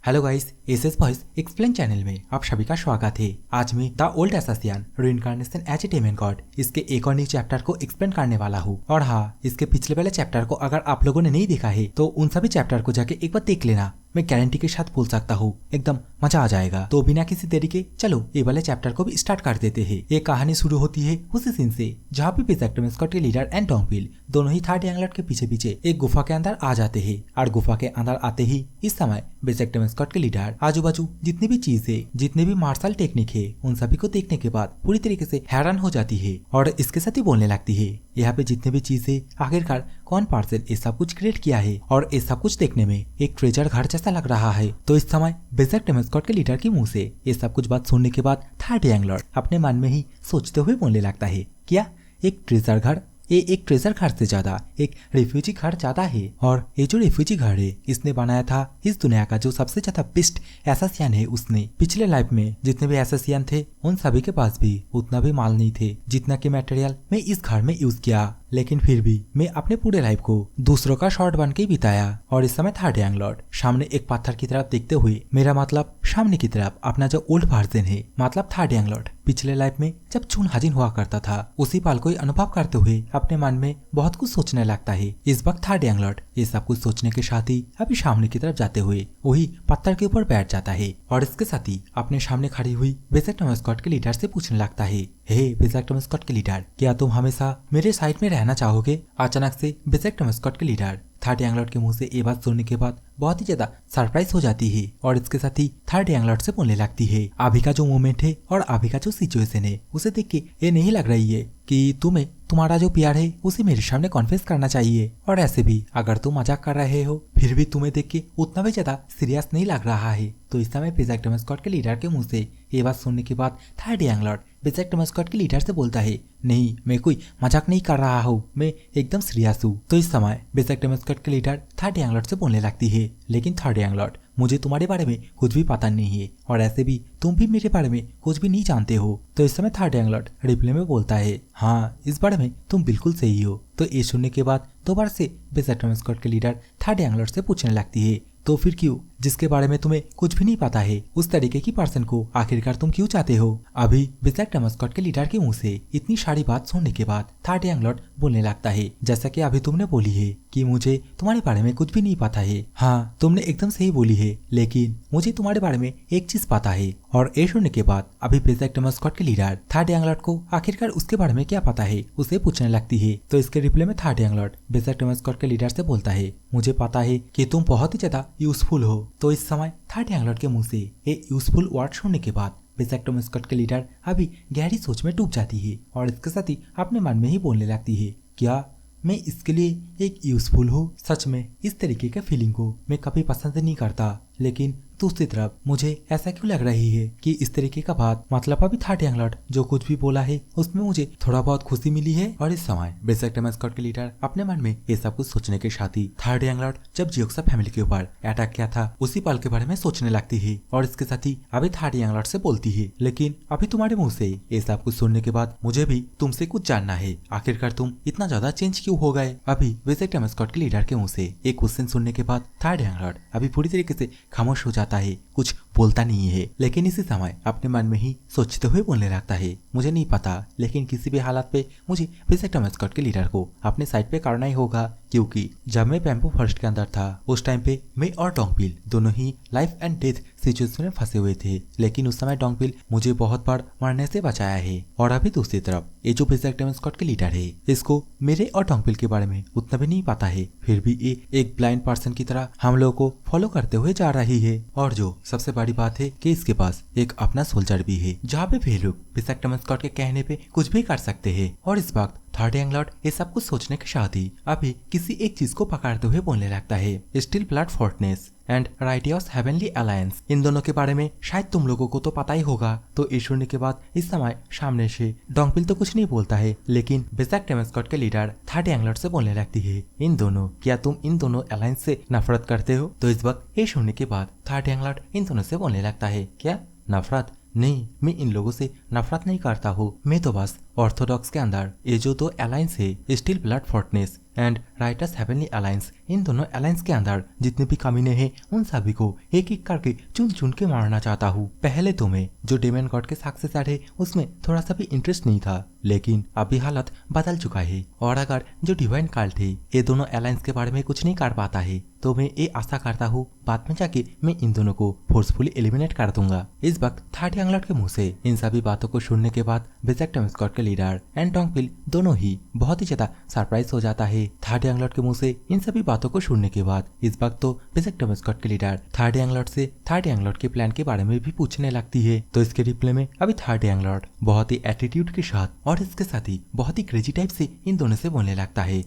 Hello guys, SS voice explain channel में आप सभी का स्वागत है। आज मैं the old assassin reincarnation as a demon god इसके एक और न्यू चैप्टर को एक्सप्लेन करने वाला हूँ। और हाँ, इसके पिछले वाले चैप्टर को अगर आप लोगों ने नहीं देखा है तो उन सभी चैप्टर को जाके एक बार देख लेना। मैं गारंटी के साथ बोल सकता हूँ एकदम मजा आ जाएगा। तो बिना किसी देरी के चलो ये वाले चैप्टर को भी स्टार्ट कर देते हैं। ये कहानी शुरू होती है उसी सीन से जहाँ पे बेसेक्टोमस स्क्वाड के लीडर एंड डोंगबिल दोनों ही थर्ड एंगलर के पीछे पीछे एक गुफा के अंदर आ जाते हैं। और गुफा के अंदर आते ही इस समय बेसेक्टोमस स्क्वाड के लीडर आजू बाजू जितनी भी चीज है, जितने भी मार्शल टेक्निक है, उन सभी को देखने के बाद पूरी तरीके से हैरान हो जाती है और इसके साथ ही बोलने लगती है यहाँ पे जितने भी चीज है आखिरकार कौन पर्सन ये सब कुछ क्रिएट किया है। और ये सब कुछ देखने में एक ट्रेजर घर जैसा लग रहा है। तो इस समय बेसेक्टोमस स्क्वाड के लीडर के मुंह से ये सब कुछ बात सुनने के बाद थर्ड एंगलर अपने मन में ही सोचते हुए बोलने लगता है क्या एक ट्रेजर घर, ये एक ट्रेजर घर से ज्यादा एक रिफ्यूजी घर ज्यादा है। और ये जो रिफ्यूजी घर है इसने बनाया था इस दुनिया का जो सबसे ज्यादा बेस्ट एसासिन है। उसने पिछले लाइफ में जितने भी एसासिन थे उन सभी के पास भी उतना भी माल नहीं थे जितना कि मटेरियल मैं इस घर में यूज किया। लेकिन फिर भी मैं अपने पूरे लाइफ को दूसरों का शॉर्ट बन के बिताया। और इस समय थर्ड एंगलर सामने एक पत्थर की तरफ देखते हुए, मेरा मतलब सामने की तरफ अपना जो ओल्ड वर्जन है, मतलब थर्ड एंगलर पिछले लाइफ में जब चून हाजिन हुआ करता था उसी पल को अनुभव करते हुए अपने मन में बहुत कुछ सोचने लगता है। इस वक्त थर्ड एंगलर ये सब कुछ सोचने के साथ ही अभी सामने की तरफ जाते हुए वही पत्थर के ऊपर बैठ जाता है और इसके साथ ही अपने सामने खड़ी हुई बेसेक्टोमस स्क्वाड के लीडर से पूछने लगता है, हे बेसेक्टोमस स्क्वाड के लीडर, क्या तुम हमेशा मेरे साइड में रहना चाहोगे? अचानक से बेसेक्टोमस स्क्वाड के लीडर थर्ड एंगलर के मुंह से ये बात सुनने के बाद बहुत ही ज्यादा सरप्राइज हो जाती है और इसके साथ ही थर्ड एंगलर से बोलने लगती है अभी का जो मोमेंट है और अभी का जो सिचुएशन है उसे देख के ये नहीं लग रही है कि तुम्हें तुम्हारा जो प्यार है उसे मेरे सामने कॉन्फेस करना चाहिए। और ऐसे भी अगर तुम मजाक कर रहे हो फिर भी तुम्हें देख के उतना भी ज्यादा सीरियस नहीं लग रहा है। तो इस समय बेसेक्टोमस स्क्वाड के लीडर के मुंह से ये बात सुनने के बाद थर्ड एंगलर बेसेक्टोमस स्क्वाड के लीडर से बोलता है, नहीं, मैं कोई मजाक नहीं कर रहा हूँ, मैं एकदम सीरियस हूँ। तो इस समय बेसेक्टोमस स्क्वाड के लीडर थर्ड एंगलर से बोलने लगती है, लेकिन थर्ड एंगलर मुझे तुम्हारे बारे में कुछ भी पता नहीं है और ऐसे भी तुम भी मेरे बारे में कुछ भी नहीं जानते हो। तो इस समय थर्ड एंगलर रिप्लाई में बोलता है, हाँ, इस बारे में तुम बिल्कुल सही हो। तो ये सुनने के बाद दोबारा से बेसेक्टोमस स्क्वाड के लीडर थर्ड एंगलर से पूछने लगती है, तो फिर क्यों, जिसके बारे में तुम्हें कुछ भी नहीं पता है उस तरीके की पर्सन को आखिरकार तुम क्यों चाहते हो? अभी बेसेक्टोमस स्क्वाड के लीडर के मुंह से इतनी सारी बात सुनने के बाद थर्ड एंगलर बोलने लगता है, जैसा कि अभी तुमने बोली है कि मुझे तुम्हारे बारे में कुछ भी नहीं पता है। हाँ, तुमने एकदम सही बोली है, लेकिन मुझे तुम्हारे बारे में एक चीज पता है। और ये सुनने के बाद अभी बेसेक्टोमस स्क्वाड के लीडर थर्ड एंगलर को आखिरकार उसके बारे में क्या पता है उसे पूछने लगती है। तो इसके रिप्लाई में थर्ड एंगलर बेसेक्टोमस स्क्वाड के लीडर से बोलता है, मुझे पता है कि तुम बहुत ही ज्यादा यूजफुल हो। तो इस समय थर्ड एंगलर के मुंह से ये यूजफुल वर्ड सुनने के बाद बेसेक्टोमस स्क्वाड के लीडर अभी गहरी सोच में डूब जाती है और इसके साथ ही अपने मन में ही बोलने लगती है, क्या मैं इसके लिए एक यूजफुल हूँ? सच में इस तरीके का फीलिंग को मैं कभी पसंद नहीं करता, लेकिन दूसरी तरफ मुझे ऐसा क्यों लग रही है कि इस तरीके का बात, मतलब अभी थर्ड एंगलर जो कुछ भी बोला है उसमें मुझे थोड़ा बहुत खुशी मिली है। और इस समय बेसेक्टोमस स्क्वाड के लीडर अपने मन में ये सब कुछ सोचने के साथ ही थर्ड एंगलर जब जियोक्सा फैमिली के ऊपर अटैक किया था उसी पल के बारे में सोचने लगती है और इसके साथ ही अभी थर्ड एंगलर से बोलती है, लेकिन अभी तुम्हारे मुंह से ये सब कुछ सुनने के बाद मुझे भी तुमसे कुछ जानना है, आखिरकार तुम इतना ज्यादा चेंज क्यों हो गए? अभी बेसेक्टोमस स्क्वाड के लीडर के मुंह से एक क्वेश्चन सुनने के बाद थर्ड एंगलर अभी पूरी तरीके से खामोश हो जाता है, कुछ बोलता नहीं है। लेकिन इसी समय अपने मन में ही सोचते हुए बोलने लगता है, मुझे नहीं पता, लेकिन किसी भी हालत पे मुझे बेसेक्टोमस स्क्वाड के लीडर को अपने साइड पे करना ही होगा, क्योंकि जब मैं बैम्बू फॉरेस्ट के अंदर था उस टाइम पे मैं और डोंगबिल दोनों ही लाइफ एंड डेथ सिचुएशन में फंसे हुए थे। लेकिन उस समय डोंगबिल मुझे बहुत बार मरने से बचाया है। और अभी दूसरी तरफ ये जो बेसेक्टोमस स्क्वाड के लीडर है इसको मेरे और डोंगबिल के बारे में उतना भी नहीं पता है, फिर भी ये एक ब्लाइंड पर्सन की तरह हम लोगों को फॉलो करते हुए जा रही है। और जो सबसे बड़ी बात है कि इसके पास एक अपना सोल्जर भी है जहाँ पे वे लोग बेसेक्टोमस स्क्वाड के कहने पे कुछ भी कर सकते हैं। और इस वक्त थर्ड एंगलर ये सब कुछ सोचने के साथ ही अभी किसी एक चीज को पकड़ते हुए बोलने लगता है, steel blood fortress and righteous heavenly alliance, इन दोनों के बारे में शायद तुम लोगों को तो पता ही होगा। तो ये सुनने के बाद इस समय सामने से डोंगबिल तो कुछ नहीं बोलता है, लेकिन बेसेक्टोमस स्क्वाड के लीडर थर्ड एंगलर से बोलने लगती है, इन दोनों, क्या तुम इन दोनों अलायंस से नफरत करते हो? तो इस वक्त ये सुनने के बाद थर्ड एंगलर इन दोनों से बोलने लगता है, क्या नफरत? नहीं, मैं इन लोगों से नफरत नहीं करता हूँ, मैं तो बस ऑर्थोडॉक्स के अंदर ये जो दो अलायंस है, steel blood fortress and righteous heavenly alliance, इन दोनों अलायंस के अंदर जितने भी कमीने हैं उन सभी को एक एक करके चुन चुन के मारना चाहता हूँ। पहले तो मैं जो डेमन गॉड के सक्सेसर है उसमें थोड़ा सा भी इंटरेस्ट नहीं था, लेकिन अभी हालत बदल चुका है और अगर जो डिवाइन कार्ड है ये दोनों अलायंस के बारे में कुछ नहीं कर पाता है तो मैं ये आशा करता हूँ बाद में जाके मैं इन दोनों को फोर्सफुली एलिमिनेट कर दूंगा। इस वक्त थर्ड यंगलॉर्ड के मुंह से इन सभी बातों को सुनने के बाद बेजक टेम्स्कॉट के लीडर एंड टोंगपिल दोनों ही बहुत ही ज्यादा सरप्राइज हो जाता है। थर्ड यंगलॉर्ड के मुंह से इन सभी बातों को सुनने के बाद इस वक्त तो बेजक टेम्स्कॉट के लीडर थर्ड यंगलॉर्ड से थर्ड यंगलॉर्ड के प्लान के बारे में भी पूछने लगती है। तो इसके रिप्लाई में अभी थर्ड यंगलॉर्ड बहुत ही एटीट्यूड के साथ और इसके साथ ही बहुत ही क्रेजी टाइप से इन दोनों से बोलने लगता है,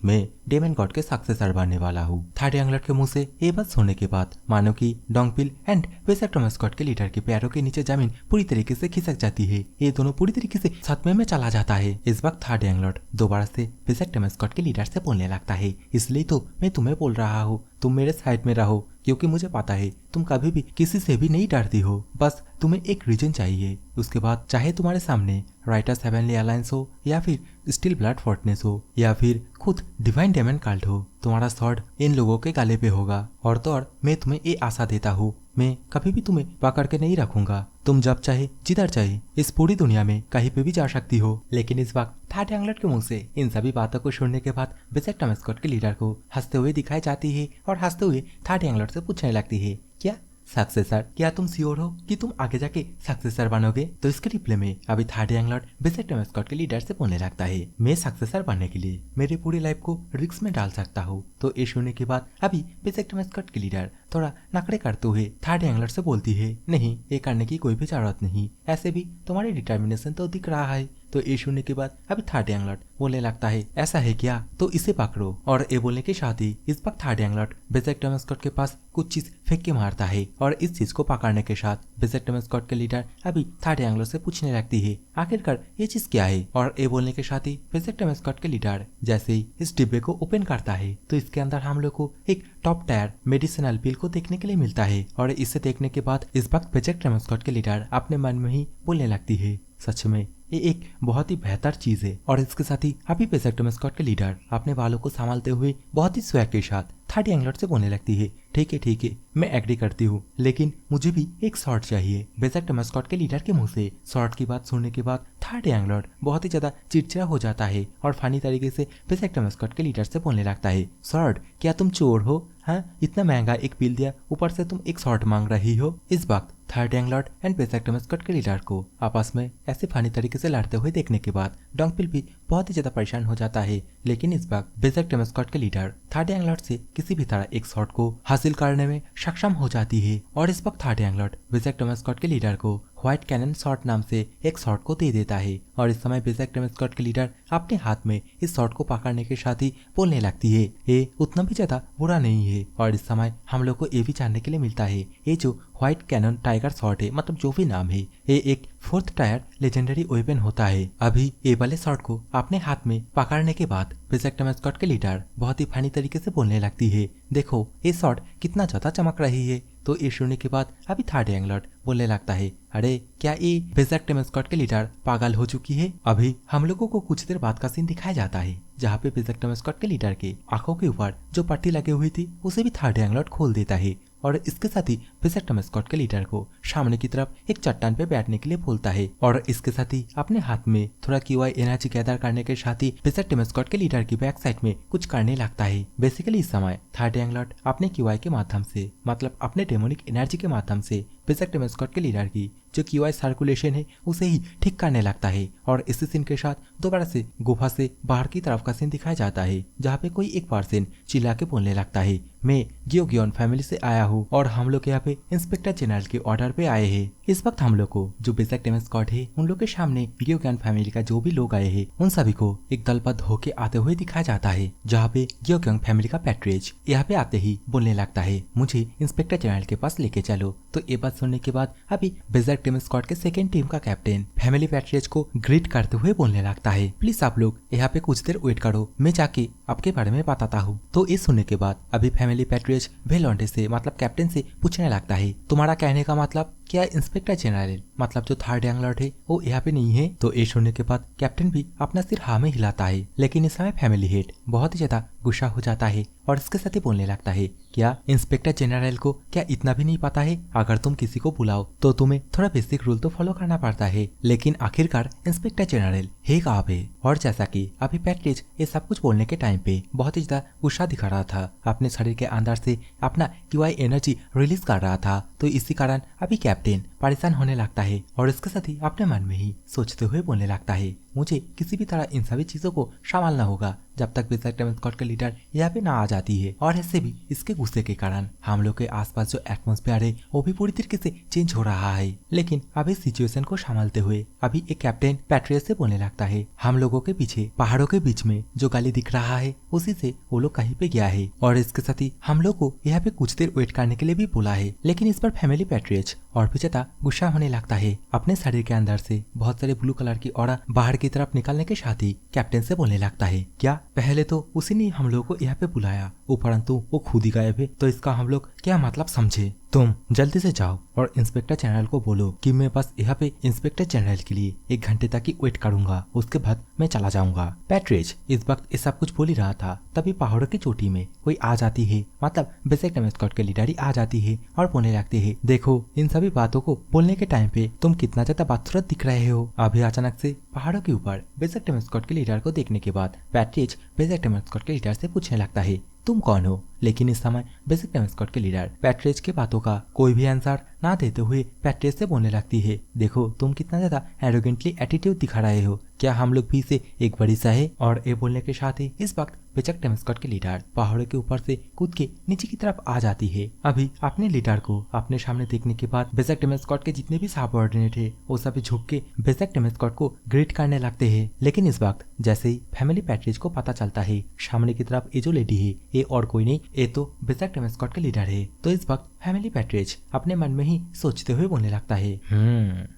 मैं डेमन गॉड के सक्सेसर बनने वाला हूँ। थर्ड यंगलॉर्ड के मुंह से ये बात सुनने के बाद मानो कि डोंगपिल एंड बेजक टेम्स्कॉट के लीडर के पैरों के नीचे जमीन पूरी तरीके से खिसक जाती है। ये दोनों पूरी तरीके से सदमे में चला जाता है। इस वक्त थर्ड यंगलॉर्ड दोबारा से बेजक टेम्स्कॉट के लीडर से बोलने लगता है, इसलिए तो मैं तुम्हें बोल रहा हूँ तुम मेरे साइड में रहो, क्योंकि मुझे पता है तुम कभी भी किसी से भी नहीं डरती हो। बस तुम्हें एक रीजन चाहिए, उसके बाद चाहे तुम्हारे सामने राइटर्स हेवनली अलायंस हो या फिर स्टील ब्लड फोर्टनेस हो या फिर खुद डिवाइन डेमन कल्ट हो, तुम्हारा स्वॉर्ड इन लोगों के गले पे होगा। और तो और मैं तुम्हें ये आशा देता हूँ मैं कभी भी तुम्हें पकड़ के नहीं रखूंगा। तुम जब चाहे जिधर चाहे इस पूरी दुनिया में कहीं पे भी जा सकती हो। लेकिन इस वक्त थर्ड यंगलॉर्ड के मुंह से इन सभी बातों को सुनने के बाद बेजक टेम्स्कॉट के लीडर को हंसते हुए दिखाई जाती है और हंसते हुए थर्ड यंगलॉर्ड से पूछने लगती है, क्या सक्सेसर, क्या तुम श्योर हो कि तुम आगे जाके सक्सेसर बनोगे? तो इसके रिप्लाई में अभी थर्ड यंगलॉर्ड बेजक टेम्स्कॉट के लीडर से बोलने लगता है, मैं सक्सेसर बनने के लिए मेरी पूरी लाइफ को रिस्क में डाल सकता हूँ। तो ये सुनने के बाद अभी बेजक टेम्स्कॉट के लीडर थोड़ा नखरे करते हुए थर्ड यंगलॉर्ड से बोलती है, नहीं ये करने की कोई भी जरूरत नहीं, ऐसे भी तुम्हारी डिटर्मिनेशन तो दिख रहा है। तो ये सुनने के बाद अभी थर्ड यंगलॉर्ड बोलने लगता है, ऐसा है क्या, तो इसे पकड़ो। और ये बोलने के साथ ही इस वक्त थर्ड यंगलॉर्ड बेजक टेम्स्कॉट के पास कुछ चीज फेंक के मारता है और इस चीज को पकड़ने के साथ बेजक टेम्स्कॉट के लीडर अभी थर्ड यंगलॉर्ड से पूछने लगती है, आखिरकार ये चीज क्या है? और ये बोलने के साथ ही बेजक टेम्स्कॉट के लीडर जैसे ही इस डिब्बे को ओपन करता है तो इसके अंदर हम लोग को एक टॉप टायर मेडिसिनल पिल को देखने के लिए मिलता है। और इसे देखने के बाद इस वक्त बेजक टेम्स्कॉट के लीडर अपने मन में ही बोलने लगती है, सच में ये एक बहुत ही बेहतर चीज है। और इसके साथ ही अभी बेजक टेम्स्कॉट के लीडर अपने बालों को संभालते हुए बहुत ही स्वैग के साथ थर्ड यंगलॉर्ड से बोलने लगती है, ठीक है मैं एग्री करती हूँ, लेकिन मुझे भी एक शॉर्ट चाहिए। बेजक टेम्स्कॉट के लीडर के मुंह से शॉर्ट की बात सुनने के बाद थर्ड यंगलॉर्ड बहुत ही ज्यादा चिड़चिड़ा हो जाता है और फनी तरीके से बेजक टेम्स्कॉट के लीडर से बोलने लगता है, शॉर्ट क्या तुम चोर हो? हाँ, इतना महंगा एक पिल दिया, ऊपर से तुम एक शॉर्ट मांग रही हो। इस वक्त थर्ड यंगलॉर्ड एंड बेजक टेम्स्कॉट के लीडर को आपस में ऐसे फनी तरीके से लड़ते हुए देखने के बाद डोंगपिल भी बहुत ही ज्यादा परेशान हो जाता है। लेकिन इस वक्त बेजक टेम्स्कॉट के लीडर थर्ड यंगलॉर्ड से किसी भी तरह एक शॉट को हासिल करने में सक्षम हो जाती है। और इस वक्त थर्ड यंगलॉर्ड बेजक टेम्स्कॉट के लीडर को व्हाइट कैनन शॉट नाम से एक शॉट को दे देता है। और इस समय बेजक टेम्स्कॉट के लीडर अपने हाथ में इस शॉट को पकड़ने के साथ ही बोलने लगती है, ये उतना भी ज्यादा बुरा नहीं है। और इस समय हम लोग को ये भी जानने के लिए मिलता है, ये जो व्हाइट कैनन टाइगर शॉट है, मतलब जो भी नाम है, ये एक फोर्थ टायर लेजेंडरी वेपन होता है। अभी ये वाले शॉट को अपने हाथ में पकड़ने के बाद बेजक टेम्स्कॉट के लीडर बहुत ही फनी तरीके से बोलने लगती है, देखो ये शॉट कितना ज्यादा चमक रही है। तो ये सुनने के बाद अभी थर्ड यंगलॉर्ड बोलने लगता है, अरे क्या ये बेजक टेम्स्कॉट के लीडर पागल हो चुकी है? अभी हम लोगों को कुछ देर बाद का सीन दिखाया जाता है जहाँ पे बेजक टेम्स्कॉट के लीडर के आंखों के ऊपर जो पट्टी लगी हुई थी उसे भी थर्ड यंगलॉर्ड खोल देता है। और इसके साथ ही बेजक टेम्स्कॉट के लीडर को सामने की तरफ एक चट्टान पे बैठने के लिए बोलता है। और इसके साथ ही अपने हाथ में थोड़ा QI एनर्जी गैदर करने के साथ ही बेजक टेम्स्कॉट के लीडर की बैक साइड में कुछ करने लगता है। बेसिकली इस समय थर्ड यंगलॉर्ड अपने QI के माध्यम से, मतलब अपने डेमोनिक एनर्जी के माध्यम से बेजक टेम्स्कॉट के लीडर की जो QI सर्कुलेशन है उसे ही ठीक करने लगता है। और इसी सीन के साथ दोबारा से गुफा से बाहर की तरफ का सीन दिखाया जाता है जहाँ पे कोई एक पर्सन चिल्ला के बोलने लगता है, मैं गियोगियन फैमिली से आया हूँ और हम लोग यहाँ पे इंस्पेक्टर जनरल के ऑर्डर पे आए हैं। इस वक्त हम लोग को जो बेजक टेम्स्कॉट है उन लोग के सामने गियोगियन फैमिली का जो भी लोग आए हैं उन सभी को एक दलबद्ध होके आते हुए दिखाया जाता है। जहाँ पे गियोगियन फैमिली का पैट्रियज यहाँ पे आते ही बोलने लगता है, मुझे इंस्पेक्टर जनरल के पास लेके चलो। तो ये बात सुनने के बाद अभी बेजक टेम्स्कॉट के सेकेंड टीम का कैप्टन फैमिली पैट्रियज को ग्रीट करते हुए बोलने लगता है, प्लीज आप लोग यहाँ पे कुछ देर वेट करो, मैं जाके आपके बारे में बताता हूँ। तो ये सुनने के बाद अभी फैमिली पैट्रियज वेलोंडे से, मतलब कैप्टन से पूछने लगता है, तुम्हारा कहने का मतलब क्या इंस्पेक्टर जनरल मतलब जो थर्ड यंग लॉर्ड है वो यहाँ पे नहीं है? तो ये सुनने के बाद कैप्टन भी अपना सिर हाँ में हिलाता है, लेकिन इस समय फैमिली हेड बहुत ही ज्यादा गुस्सा हो जाता है और इसके साथ ही बोलने लगता है, क्या इंस्पेक्टर जनरल को क्या इतना भी नहीं पता है? अगर तुम किसी को बुलाओ तो तुम्हें थोड़ा बेसिक रूल तो फॉलो करना पड़ता है, लेकिन आखिरकार इंस्पेक्टर जनरल है कहाँ पे? और जैसा कि अभी पैट्रिज ये सब कुछ बोलने के टाइम पे बहुत ही ज्यादा गुस्सा दिखा रहा था, अपने शरीर के अंदर से अपना टीवाई एनर्जी रिलीज कर रहा था, तो इसी कारण अभी कैप्टन परेशान होने लगता है और इसके साथ ही अपने मन में ही सोचते हुए बोलने लगता है, मुझे किसी भी तरह इन सभी चीजों को संभालना होगा जब तक बेसिक डेमन स्क्वाड के लीडर यहाँ पे ना आ जाती है। और ऐसे भी इसके गुस्से के कारण हम लोग के आसपास जो एटमॉस्फेयर है वो भी पूरी तरीके से चेंज हो रहा है। लेकिन अभी सिचुएशन को संभालते हुए अभी एक कैप्टन पैट्रियस से बोलने लगता है, हम लोगों के पीछे पहाड़ों के बीच में जो गली दिख रहा है उसी से वो लोग कहीं पे गया है और इसके साथ ही हम लोग को यहाँ पे कुछ देर वेट करने के लिए भी बोला है। लेकिन इस पर फैमिली पैट्रियस और भी ज्यादा गुस्सा होने लगता है। अपने शरीर के अंदर से बहुत सारे ब्लू कलर की ऑरा बाहर की तरफ निकालने के साथ ही कैप्टन से बोलने लगता है, क्या पहले तो उसी ने हम लोगों को यहाँ पे बुलाया, उपरंतु वो खुद ही गायब है, तो इसका हम लोग क्या मतलब समझे? तुम जल्दी से जाओ और इंस्पेक्टर जनरल को बोलो कि मैं बस यहाँ पे इंस्पेक्टर जनरल के लिए 1 घंटे तक ही वेट करूंगा, उसके बाद मैं चला जाऊंगा। पैट्रिज इस वक्त ये सब कुछ बोल ही रहा था, तभी पहाड़ों की चोटी में कोई आ जाती है, मतलब बेसिक डेमन स्क्वाड के लीडर ही आ जाती है और बोलने लगती है, देखो इन सभी बातों को बोलने के टाइम पे तुम कितना ज्यादा बदसूरत दिख रहे हो। अभी अचानक से पहाड़ों के ऊपर बेसिक डेमन स्क्वाड के लीडर को देखने के बाद पैट्रिज बेसिक डेमन स्क्वाड के लीडर से पूछने लगता है, तुम कौन हो? लेकिन इस समय बेसिक डेमन स्क्वाड के लीडर पैट्रिज के बातों का कोई भी आंसर ना देते हुए पैट्रिज से बोलने लगती है, देखो तुम कितना ज्यादा एरोगेंटली एटीट्यूड दिखा रहे हो, क्या हम लोग भी से एक बड़ी सा है? और ये बोलने के साथ ही इस वक्त बेसिक डेमन स्क्वाड के लीडर पहाड़ों के ऊपर से कूद के नीचे की तरफ आ जाती है। अभी अपने लीडर को अपने सामने देखने के बाद बेसिक डेमन स्क्वाड के जितने भी सबऑर्डिनेट है वो सभी झुक के बेसिक डेमन स्क्वाड को ग्रीट करने लगते हैं। लेकिन इस वक्त जैसे ही फैमिली पैट्रिज को पता चलता है सामने की तरफ ये जो लेडी है ये और कोई नहीं, ये तो बेसिक डेमन स्क्वाड के लीडर है, तो इस वक्त फैमिली पैट्रिज अपने मन में ही सोचते हुए बोलने लगता है,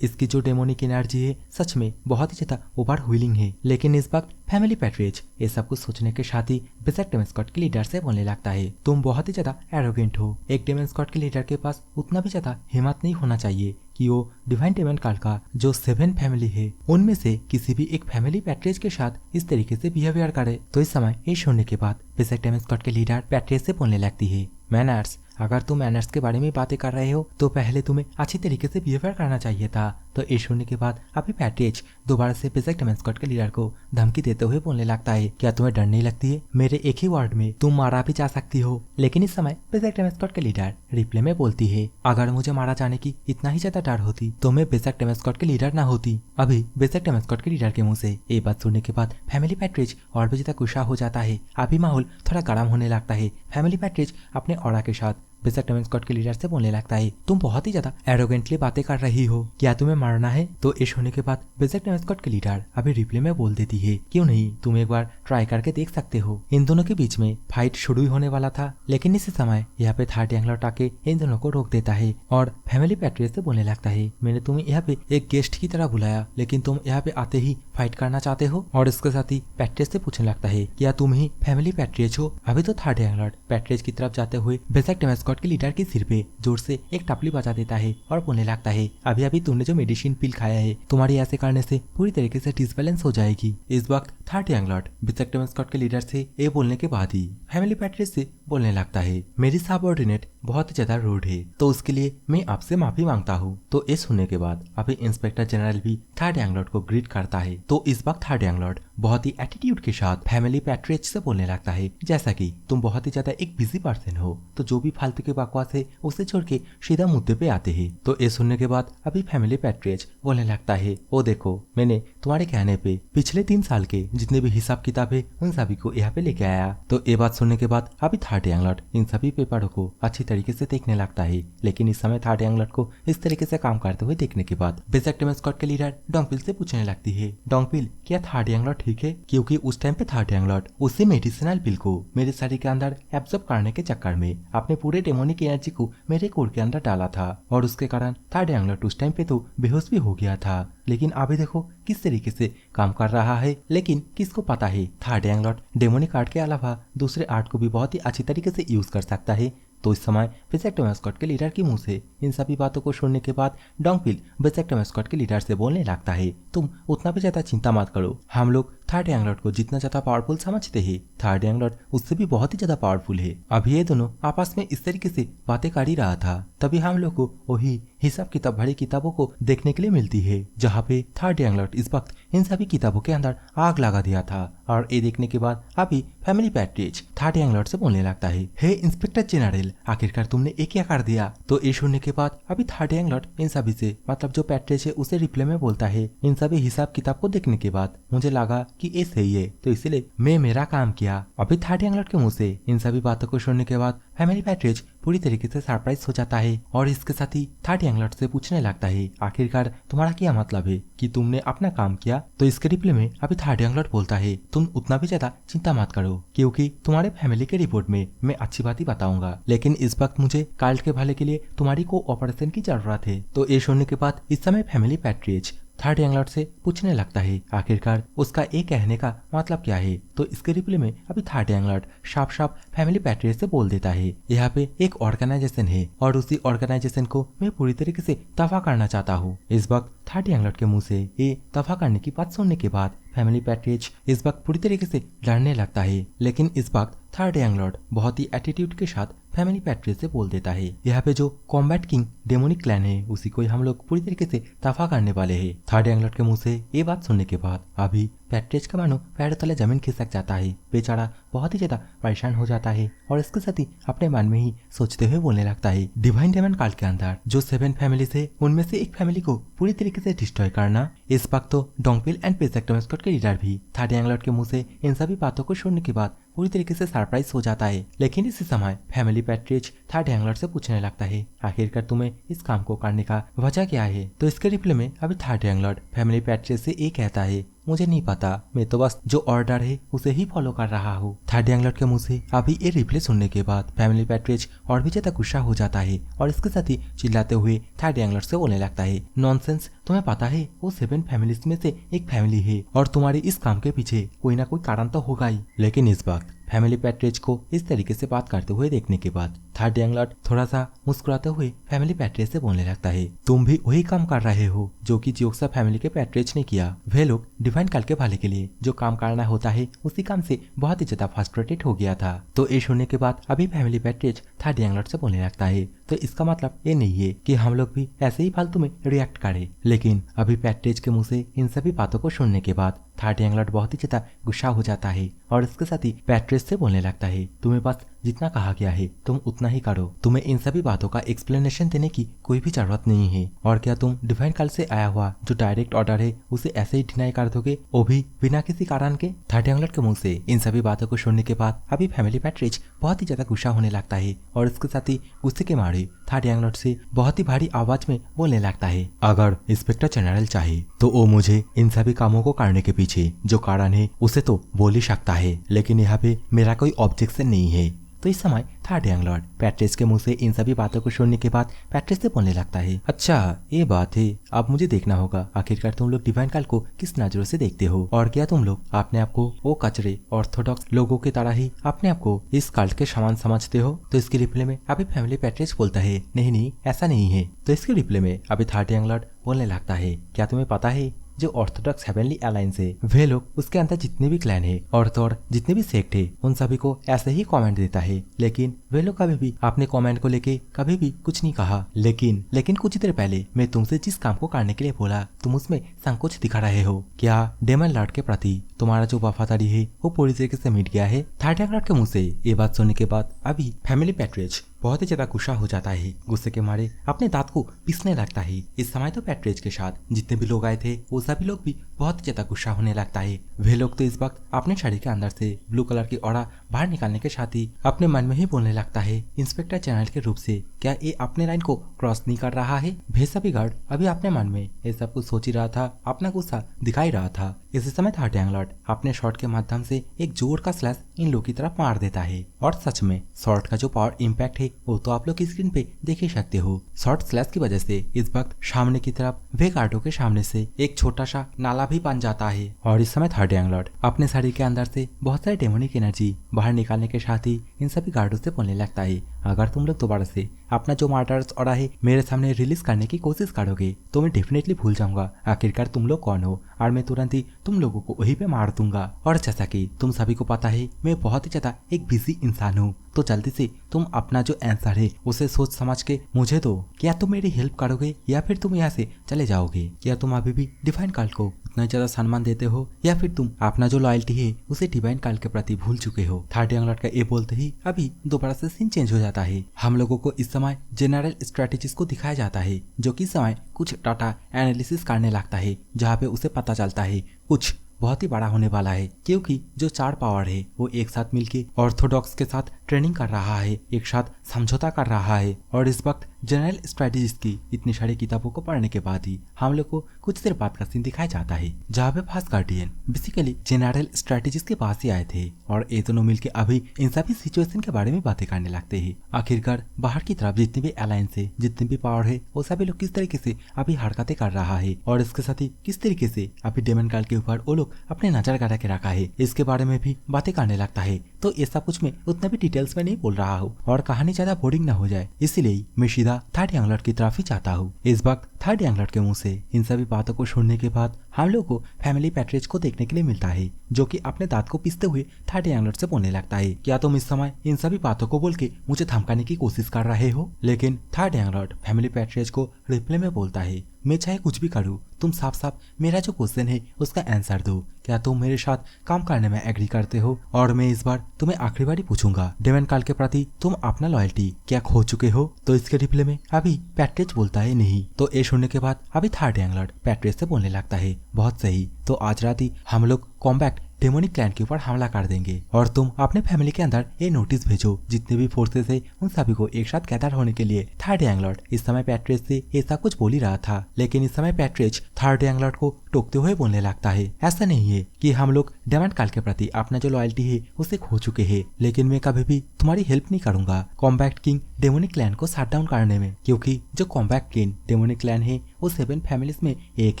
इसकी जो डेमोनिक एनर्जी है सच में बहुत ही ज्यादा ओवर व्हीलिंग है। लेकिन इस वक्त फैमिली पैट्रिज ये सब कुछ सोचने के साथ ही बेसिक डेमन स्क्वाड के लीडर से बोलने लगता है, तुम बहुत ही ज्यादा एरोगेंट हो, एक डेमन स्क्वाड के लीडर के पास उतना भी ज्यादा हिम्मत नहीं होना चाहिए कि वो डिवाइन डेमन कार्ड का जो 7 फैमिली है उनमें से किसी भी एक फैमिली पैट्रिज के साथ इस तरीके से बिहेवियर करे। तो इस समय ये सुनने के बाद बेसिक डेमन स्क्वाड के लीडर पैट्रिज से बोलने लगती है, मैनर्स, अगर तुम मैनर्स के बारे में बातें कर रहे हो तो पहले तुम्हें अच्छी तरीके से बिहेवियर करना चाहिए था। तो ये सुनने के बाद अभी पैट्रिज दोबारा से बेसिक डेमन स्क्वाड के लीडर को धमकी देते हुए बोलने लगता है, क्या तुम्हें डर नहीं लगती है? मेरे एक ही वर्ड में तुम मारा भी जा सकती हो। लेकिन इस समय बेसिक डेमन स्क्वाड के लीडर रिप्ले में बोलती है, अगर मुझे मारा जाने की इतना ही ज्यादा डर होती तो मैं बेसिक डेमन स्क्वाड के लीडर ना होती। अभी बेसिक डेमन स्क्वाड के लीडर के मुंह से ये बात सुनने के बाद फैमिली पैट्रिज और भी ज्यादा गुस्सा हो जाता है। अभी माहौल थोड़ा गर्म होने लगता है। फैमिली पैट्रिज अपने ऑरा के साथ बेसिक डेमन स्क्वाड के लीडर से बोलने लगता है, तुम बहुत ही ज्यादा एरोगेंटली बातें कर रही हो, क्या तुम्हें मारना है? तो इस होने के बाद बेसिक डेमन स्क्वाड के लीडर अभी रिप्ले में बोल देती है, क्यों नहीं, तुम एक बार ट्राई करके देख सकते हो। इन दोनों के बीच में फाइट शुरू ही होने वाला था, लेकिन इसी समय यहाँ पे थर्ड यंग लॉर्ड आके इन दोनों को रोक देता है और फैमिली पैट्रिज से बोलने लगता है, मैंने तुम्हें यहाँ पे एक गेस्ट की तरह बुलाया, लेकिन तुम यहाँ पे आते ही फाइट करना चाहते हो। और इसके साथ ही पैट्रिज से पूछने लगता है, क्या तुम ही फैमिली पैट्रिज हो? अभी तो थर्ड यंग लॉर्ड पैट्रिज की तरफ जाते हुए बेसिक डेमन स्क्वाड के लीडर की सिर पे जोर से एक टपली बजा देता है और बोलने लगता है, अभी अभी तुमने जो मेडिसिन पिल खाया है तुम्हारी ऐसे करने से पूरी तरीके से डिसबैलेंस हो जाएगी। इस वक्त third young lord basic demon squad के लीडर से ये बोलने के बाद ही फैमिली पैट्रिज से बोलने लगता है, मेरी सबऑर्डिनेट बहुत ही ज्यादा रूड है तो उसके लिए मैं आपसे माफी मांगता हूँ। तो ये सुनने के बाद अभी इंस्पेक्टर जनरल भी थर्ड यंग लॉर्ड को ग्रीट करता है। तो इस वक्त थर्ड यंग लॉर्ड बहुत ही एटीट्यूड के साथ फैमिली पैट्रिज से बोलने लगता है, जैसा कि तुम बहुत ही ज्यादा एक बिजी पर्सन हो तो जो भी फालतू के बकवास है उसे छोड़ के सीधा मुद्दे पे आते हैं। तो ये सुनने के बाद अभी फैमिली पैट्रिज बोलने लगता है, ओ देखो मैंने तुम्हारे कहने पे पिछले 3 साल के जितने भी हिसाब किताब है उन सभी को यहाँ पे लेके आया। तो ये बात सुनने के बाद अभी थर्ड यंग लॉर्ड इन सभी पेपरों को अच्छी तरीके से देखने लगता है। लेकिन इस समय थर्ड यंग लॉर्ड को इस तरीके से काम करते हुए देखने के बाद बेसिक डेमन स्क्वाड के लीडर डोंगपिल से पूछने लगती है, डोंगपिल क्या थर्ड यंग लॉर्ड ठीक है? क्योंकि उस टाइम पे थर्ड यंग लॉर्ड उसी मेडिसिनल पिल को मेरे शरीर के अंदर एब्जॉर्ब करने के चक्कर में अपने पूरे डेमोनिक एनर्जी को मेरे कोर के अंदर डाला था और उसके कारण थर्ड यंग लॉर्ड उस टाइम पे तो बेहोश भी हो गया था। लेकिन अभी देखो किस तरीके से काम कर रहा है। लेकिन किसको पता है third young Lord demonic art के अलावा दूसरे आर्ट को भी बहुत ही अच्छी तरीके से यूज कर सकता है। तो इस समय बेसेक्टोम स्क्वाड के लीडर के मुंह से इन सभी बातों को सुनने के बाद डोंगपिल बेसेक्टोम स्क्वाड के लीडर से बोलने लगता है, तुम उतना भी ज्यादा चिंता मत करो, हम लोग थर्ड यंग को जितना ज्यादा पावरफुल समझते हैं थर्ड यंग उससे भी बहुत ही ज्यादा पावरफुल है। अभी ये दोनों आपस में इस तरीके से बातें कर ही रहा था, तभी हम लोग को वही हिसाब किताब भरी किताबों को देखने के लिए मिलती है, जहाँ पे थर्ड यंग इस वक्त इन सभी किताबों के अंदर आग लगा दिया था। और ये देखने के बाद अभी फैमिली पैट्रिज थर्ड यंग से बोलने लगता है, हे इंस्पेक्टर जनरल, आखिरकार तुमने ये क्या कर दिया। तो ये सुनने के बाद अभी थर्ड यंग इन सभी से, मतलब जो पैट्रिज है उसे रिप्लाई में बोलता है, इन सभी हिसाब किताब को देखने के बाद मुझे लगा कि ये सही है, तो इसलिए मैं मेरा काम किया। अभी थर्ड यंग के मुंह से इन सभी बातों को सुनने के बाद फैमिली पैट्रिज पूरी तरीके से सरप्राइज हो जाता है और इसके साथ ही थर्ड यंग से पूछने लगता है, आखिरकार तुम्हारा क्या मतलब है कि तुमने अपना काम किया। तो इसके रिप्लाई में अभी थर्ड यंग बोलता है, तुम उतना भी ज्यादा चिंता मत करो, क्योंकि तुम्हारे फैमिली के रिपोर्ट में मैं अच्छी बात ही बताऊंगा, लेकिन इस वक्त मुझे काल्ट के भले के लिए तुम्हारी को ऑपरेशन की जरूरत है। तो ये सुनने के बाद इस समय फैमिली पैट्रिज थर्ड यंग से पूछने लगता है, आखिरकार उसका ये कहने का मतलब क्या है। तो इसके रिप्लाई में अभी थर्ड यंग साफ साफ फैमिली पैट्रिज से बोल देता है, यहाँ पे एक ऑर्गेनाइजेशन है और उसी ऑर्गेनाइजेशन को मैं पूरी तरीके से दफा करना चाहता हूँ। इस वक्त थर्ड यंग के मुंह से ये दफा करने की बात सुनने के बाद फैमिली पैट्रिज इस वक्त पूरी तरीके से लड़ने लगता है, लेकिन इस वक्त थर्ड यंग बहुत ही एटीट्यूड के साथ फैमिली पैट्रिज से बोल देता है, यहाँ पे जो कॉम्बैट किंग डेमोनिक क्लैन है उसी को हम लोग पूरी तरीके से दफा करने वाले हैं। थर्ड यंग के मुंह से ये बात सुनने के बाद अभी पैट्रिज का मानो पैर तले जमीन खिसक जाता है, बेचारा बहुत ही ज्यादा परेशान हो जाता है और इसके साथ ही अपने मन में ही सोचते हुए बोलने लगता है, डिवाइन डेमन काल्ट के अंदर जो 7 फैमिली है उनमें से एक फैमिली को पूरी तरीके से डिस्ट्रॉय करना। इस वक्त तो डोंगपिल एंड बेसेक्टोम स्क्वाड के लीडर भी थर्ड यंग के मुंह से इन सभी बातों को सुनने के बाद पूरी तरीके से सरप्राइज हो जाता है, लेकिन इसी समय फैमिली पैट्रिज थर्ड यंग से पूछने लगता है, आखिरकार तुम्हें इस काम को करने का वजह क्या है। तो इसके रिप्लाई में अभी थर्ड यंग फैमिली पैट्रिज से ये कहता है, मुझे नहीं पता, मैं तो बस जो ऑर्डर है उसे ही फॉलो कर रहा हूँ। थर्ड यंग के मुंह से अभी ये रिप्लाई सुनने के बाद फैमिली पैट्रिज और भी ज्यादा गुस्सा हो जाता है और इसके साथ ही चिल्लाते हुए थर्ड यंग से बोलने लगता है, नॉनसेंस, तुम्हें पता है वो 7 फैमिलीज में से एक फैमिली है और तुम्हारे इस काम के पीछे कोई ना कोई कारण तो होगा ही। लेकिन इस वक्त फैमिली पैट्रिज को इस तरीके से बात करते हुए देखने के बाद थर्ड यंग थोड़ा सा मुस्कुराते हुए फैमिली पैट्रिज से बोलने लगता है, तुम भी वही काम कर रहे हो जो कि जियोक्सा फैमिली के पैट्रिज ने किया। वे लोग डिवाइन काल के भले के लिए जो काम करना होता है उसी काम से बहुत ही ज्यादा फ्रस्ट्रेटेड हो गया था। तो ये सुनने के बाद अभी फैमिली पैट्रिज थर्ड यंग से बोलने लगता है, तो इसका मतलब ये नहीं है कि हम लोग भी ऐसे ही फालतू में रिएक्ट करें। लेकिन अभी पैट्रिज के मुंह से इन सभी बातों को सुनने के बाद थर्ड यंग बहुत ही ज्यादा गुस्सा हो जाता है और इसके साथ ही पैट्रिज से बोलने लगता है, तुम्हें बस जितना कहा गया है तुम उतना ही करो, तुम्हें इन सभी बातों का एक्सप्लेनेशन देने की कोई भी जरूरत नहीं है। और क्या तुम डिवाइन काल से आया हुआ जो डायरेक्ट ऑर्डर है उसे ऐसे ही डिनाई कर दोगे, वो भी बिना किसी कारण के। थर्ड यंग के मुंह से इन सभी बातों को सुनने के बाद अभी फैमिली पैट्रिज बहुत ही ज्यादा गुस्सा होने लगता है और इसके साथ ही गुस्से के मारे थर्ड यंग से बहुत ही भारी आवाज में बोलने लगता है, अगर इंस्पेक्टर जनरल चाहे तो वो मुझे इन सभी कामों को करने के पीछे जो कारण है उसे तो बोल ही सकता है, लेकिन यहाँ पे मेरा कोई ऑब्जेक्शन नहीं है। तो इस समय थर्ड यंग पैट्रिज के मुंह से इन सभी बातों को सुनने के बाद पैट्रिज से बोलने लगता है, अच्छा ये बात है, अब मुझे देखना होगा आखिरकार तुम लोग डिवाइन काल को किस नजरों से देखते हो और क्या तुम लोग अपने आप को वो कचरे ऑर्थोडॉक्स लोगों की तरह ही अपने आप को इस काल्ट के समान समझते हो। तो इसके रिप्लाई में अभी फैमिली पैट्रिज बोलता है, नहीं नहीं ऐसा नहीं है। तो इसके रिप्लाई में अभी थर्ड यंग बोलने लगता है, क्या तुम्हें पता है जो ऑर्थोडॉक्स हेवनली अलायंस है वे लोग उसके अंदर जितने भी क्लैन है और जितने भी सेक्ट है उन सभी को ऐसे ही कमेंट देता है, लेकिन वे लोग कभी भी अपने कमेंट को लेके कभी भी कुछ नहीं कहा। लेकिन कुछ देर पहले मैं तुमसे जिस काम को करने के लिए बोला तुम उसमें संकोच दिखा रहे हो, क्या डेमन लॉर्ड के प्रति तुम्हारा जो वफादारी है वो पूरी तरीके से मिट गया है। थर्ड यंग के मुंह से ये बात सुनने के बाद अभी फैमिली पैट्रिज बहुत ही ज्यादा गुस्सा हो जाता है, गुस्से के मारे अपने दांत को पीसने लगता है। इस समय तो पैट्रिज के साथ जितने भी लोग आए थे वो सभी लोग भी बहुत ही ज्यादा गुस्सा होने लगता है। वे लोग तो इस वक्त अपने शरीर के अंदर से ब्लू कलर की ऑरा बाहर निकालने के साथ ही अपने मन में ही बोलने लगता है, इंस्पेक्टर जनरल के रूप से क्या ये अपने लाइन को क्रॉस नहीं कर रहा है। भेसा गार्ड अभी अपने मन में ये सब कुछ सोच ही रहा था, अपना गुस्सा दिखाई रहा था। इसी समय थर्ड यंग अपने शॉट के माध्यम से एक जोर का स्लैश इन लोग की तरफ मार देता है और सच में शॉट का जो पावर इम्पैक्ट है वो तो आप लोग स्क्रीन पे देख ही सकते हो। शॉर्ट स्लैश की वजह से इस वक्त सामने की तरफ वे गार्डों के सामने से एक छोटा सा नाला भी बन जाता है और इस समय थर्ड यंग अपने शरीर के अंदर से बहुत सारी डेमोनिक एनर्जी बाहर निकालने के साथ ही इन सभी गार्डों से बोलने लगता है, अगर तुम लोग दोबारा से अपना जो मर्डरर्स ऑरा है मेरे सामने रिलीज करने की कोशिश करोगे तो मैं डेफिनेटली भूल जाऊंगा आखिरकार तुम लोग कौन हो और मैं तुरंत ही तुम लोगों को वहीं पे मार दूंगा। और जैसा कि तुम सभी को पता है मैं बहुत ही ज्यादा एक बिजी इंसान हूँ, तो जल्दी से तुम अपना जो आंसर है उसे सोच समझ के मुझे दो। क्या तुम मेरी हेल्प करोगे या फिर तुम यहाँ से चले जाओगे? क्या तुम अभी भी डिवाइन काल को उतना ज्यादा सम्मान देते हो या फिर तुम अपना जो लॉयल्टी है उसे डिवाइन काल के प्रति भूल चुके हो? थर्ड यंग लॉर्ड का ये बोलते ही अभी दोबारा से सीन चेंज हो जाता है। हम लोगों को इस समय जनरल स्ट्रेटेजीज को दिखाया जाता है जो कि समय कुछ डाटा एनालिसिस करने लगता है जहाँ पे उसे पता चलता है कुछ बहुत ही बड़ा होने वाला है, क्योंकि जो 4 पावर है वो एक साथ मिलके ऑर्थोडॉक्स के साथ ट्रेनिंग कर रहा है, एक साथ समझौता कर रहा है। और इस वक्त जनरल स्ट्रेटेजिस्ट की इतनी सारी किताबों को पढ़ने के बाद ही हम लोग को कुछ देर बाद का सीन दिखाया जाता है जहाँ पे fast guardian basically general strategist के पास ही आए थे और ये दोनों मिलके अभी इन सभी सिचुएशन के बारे में बातें करने लगते हैं। आखिरकार बाहर की तरफ जितने भी अलायंस है, जितने भी पावर है, वो सभी लोग किस तरीके से अभी हरकतें कर रहा है और इसके साथ ही किस तरीके से अभी डेमन काल के ऊपर वो लोग अपने नजर गड़ा के रखा है, इसके बारे में भी बातें करने लगता है। तो ये सब कुछ मैं उतना भी डिटेल्स में नहीं बोल रहा हूँ और कहानी ज्यादा बोरिंग न हो जाए, इसीलिए मैं सीधा थर्ड यंग लॉर्ड की तरफ ही चाहता हूँ। इस वक्त थर्ड यंग लॉर्ड के मुंह से इन सभी बातों को सुनने के बाद हम लोग को फैमिली पैट्रिज को देखने के लिए मिलता है जो कि अपने दांत को पीसते हुए थर्ड यंग लॉर्ड से बोलने लगता है, क्या तुम इस समय इन सभी बातों को बोल के मुझे धमकाने की कोशिश कर रहे हो? लेकिन थर्ड यंग लॉर्ड फैमिली पैट्रिज को रिप्लाई में बोलता है, मैं चाहे कुछ भी करूँ, तुम साफ साफ मेरा जो क्वेश्चन है उसका आंसर दो। क्या तुम मेरे साथ काम करने में एग्री करते हो? और मैं इस बार तुम्हें आखिरी बार पूछूंगा, डेमन काल के प्रति तुम अपना लॉयल्टी क्या खो चुके हो? तो इसके रिप्लाई में अभी पैट्रिज बोलता है नहीं। तो ये सुनने के बाद अभी थर्ड यंग लॉर्ड पैट्रिज से बोलने लगता है, बहुत सही, तो आज रात ही हम लोग कॉम्बैक्ट डेमोनिक क्लैन के ऊपर हमला कर देंगे और तुम अपने फैमिली के अंदर ये नोटिस भेजो जितने भी फोर्सेस है उन सभी को एक साथ गैदर होने के लिए। थर्ड यंग लॉर्ड इस समय पैट्रिज से ऐसा कुछ बोल ही रहा था, लेकिन इस समय पैट्रिज थर्ड यंग लॉर्ड को टोकते हुए बोलने लगता है, ऐसा नहीं है कि हम लोग डेमन काल के प्रति अपना जो लॉयल्टी है उसे खो चुके हैं, लेकिन मैं कभी भी तुम्हारी हेल्प नहीं करूंगा कॉम्बैक्ट किंग डेमोनिक क्लैन को शट डाउन करने में, क्योंकि जो कॉम्बैक्ट किंग डेमोनिक क्लैन है वो 7 फैमिलीज में एक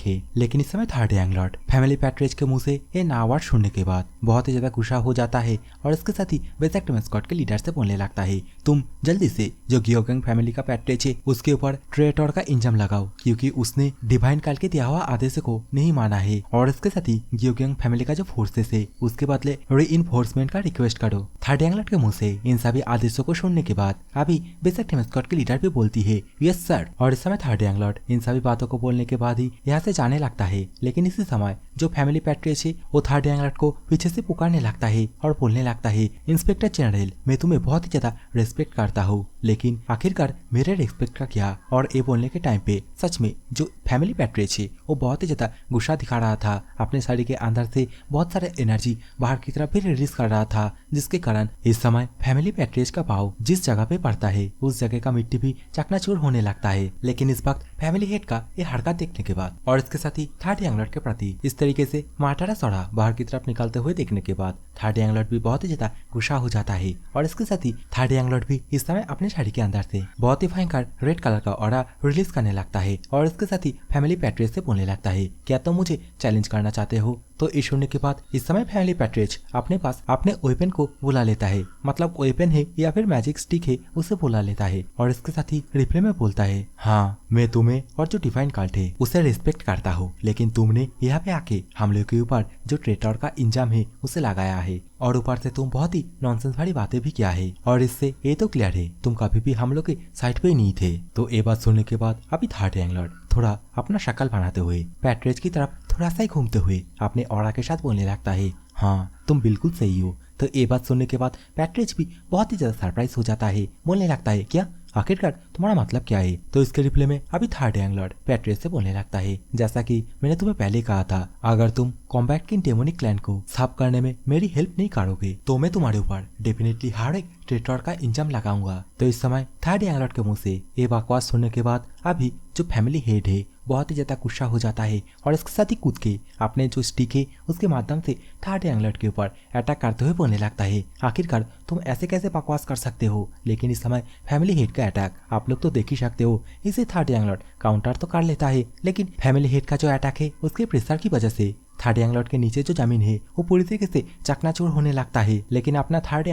है। लेकिन इस समय थर्ड यंग लॉर्ड फैमिली पैट्रिज के मुंह से ये नावर्ड सुनने के बाद बहुत ही ज्यादा गुस्सा हो जाता है और इसके साथ ही बेसेक्ट मैस्कॉट के लीडर से बोलने लगता है, तुम जल्दी से जो गियोगंग फैमिली का पैट्रिज है उसके ऊपर ट्रेटोर का इंजम लगाओ, क्योंकि उसने डिवाइन काल के दिया हुआ आदेश को नहीं माना है। और इसके साथ ही गियोगंग फैमिली का जो फोर्सेस है उसके बदले रीइंफोर्समेंट का रिक्वेस्ट करो। थर्ड यंग लॉर्ड के मुंह से इन सभी आदेशों को सुनने के बाद अभी बेसेक्ट मैस्कॉट के लीडर भी बोलती है, यस सर। और इस समय थर्ड यंग लॉर्ड इन सभी बातों को बोलने के बाद ही यहाँ से जाने लगता है, लेकिन इसी समय जो फैमिली पैट्रिज है वो थर्ड यंग लॉर्ड को पीछे से पुकारने लगता है और बोलने लगता है, इंस्पेक्टर जनरल मैं तुम्हें बहुत ही ज्यादा रेस्पेक्ट करता हूँ, लेकिन आखिरकार मेरे रेस्पेक्ट का क्या? और ये बोलने के टाइम पे सच में जो फैमिली पैट्रिज है वो बहुत ही ज्यादा गुस्सा दिखा रहा था, अपने शरीर के अंदर से बहुत सारे एनर्जी बाहर की तरफ भी रिलीज कर रहा था, जिसके कारण इस समय फैमिली पैट्रिज का पाव जिस जगह पे पड़ता है उस जगह का मिट्टी भी चकनाचूर होने लगता है। लेकिन इस वक्त फैमिली हेड का ये हरकत देखने के बाद और इसके साथ ही थर्ड यंग लॉर्ड के प्रति इस तरीके से माटारा सौड़ा बाहर की तरफ निकलते हुए देखने के बाद थर्ड यंग लॉर्ड भी बहुत ही ज्यादा गुस्सा हो जाता है और इसके साथ ही थर्ड यंग लॉर्ड भी इस समय अपने साड़ी के अंदर से बहुत ही भयंकर रेड कलर का ऑरा रिलीज करने लगता है और इसके साथ ही फैमिली पैट्रिज से बोलने लगता है, क्या तुम मुझे चैलेंज करना चाहते हो? तो इस सुनने के बाद इस समय फैमिली पैट्रिज अपने पास अपने वेपन को बुला लेता है, मतलब वेपन है या फिर मैजिक स्टिक है उसे बुला लेता है और इसके साथ ही रिप्लाई में बोलता है, हाँ मैं तुम्हें और जो डिवाइन काल्ट है उसे रिस्पेक्ट करता हूँ, लेकिन तुमने यहाँ पे आके हम लोग के ऊपर जो ट्रेटोर का इंजाम है उसे लगाया है और ऊपर से तुम बहुत ही नॉनसेंस भरी बातें भी किया है और इससे ये तो क्लियर है तुम कभी भी हम लोग के साइड पे नहीं थे। तो ये बात सुनने के बाद अभी थर्ड यंग लॉर्ड थोड़ा अपना शक्ल बनाते हुए पैट्रिज की तरफ थोड़ा सा ही घूमते हुए अपने ऑरा के साथ बोलने लगता है, हाँ तुम बिल्कुल सही हो। तो ये बात सुनने के बाद पैट्रिज भी बहुत ही ज्यादा सरप्राइज हो जाता है, बोलने लगता है, क्या आखिरकार तुम्हारा मतलब क्या है? तो इसके रिप्लाई में अभी थर्ड यंग लॉर्ड पैट्रिज से बोलने लगता है, जैसा कि मैंने तुम्हें पहले कहा था, अगर तुम कॉम्बैक्ट किंग डेमोनिक क्लैन को साफ करने में मेरी हेल्प नहीं करोगे तो मैं तुम्हारे ऊपर डेफिनेटली हर एक ट्रेटोर का इंजाम लगाऊंगा। तो इस समय थर्ड यंग लॉर्ड के मुंह से ये बकवास सुनने के बाद अभी जो फैमिली हेड है बहुत ही ज्यादा गुस्सा हो जाता है और इसके साथ ही कूद के अपने जो स्टिक है उसके माध्यम से थर्ड यंग लॉर्ड के ऊपर अटैक करते हुए बोलने लगता है, आखिरकार तुम ऐसे कैसे बकवास कर सकते हो? लेकिन इस समय फैमिली हेड का अटैक आप लोग तो देख ही सकते हो, इसे थर्ड यंग लॉर्ड काउंटर तो कर लेता है, लेकिन फैमिली हेड का जो अटैक है उसके प्रेशर की वजह से थर्ड एंगलॉट के नीचे जो जमीन है वो पूरी तरीके से चकनाचूर होने लगता है। लेकिन अपना थर्ड